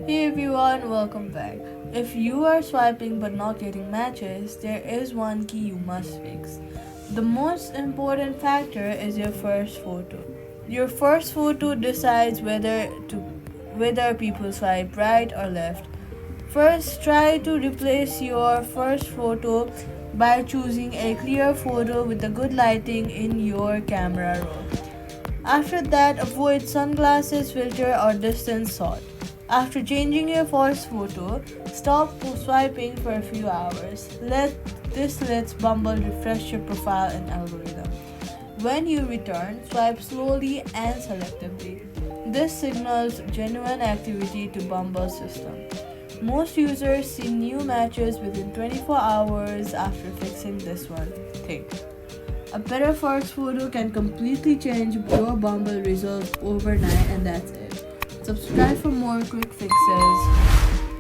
Hey everyone, welcome back. If you are swiping but not getting matches, there is one key you must fix. The most important factor is your first photo. Your first photo decides whether people swipe right or left. First, try to replace your first photo by choosing a clear photo with a good lighting in your camera roll. After that, avoid sunglasses, filter, or distance shot. After changing your first photo, stop swiping for a few hours. This lets Bumble refresh your profile and algorithm. When you return, swipe slowly and selectively. This signals genuine activity to Bumble's system. Most users see new matches within 24 hours after fixing this one thing. A better first photo can completely change your Bumble results overnight, and that's it. Subscribe for more quick fixes.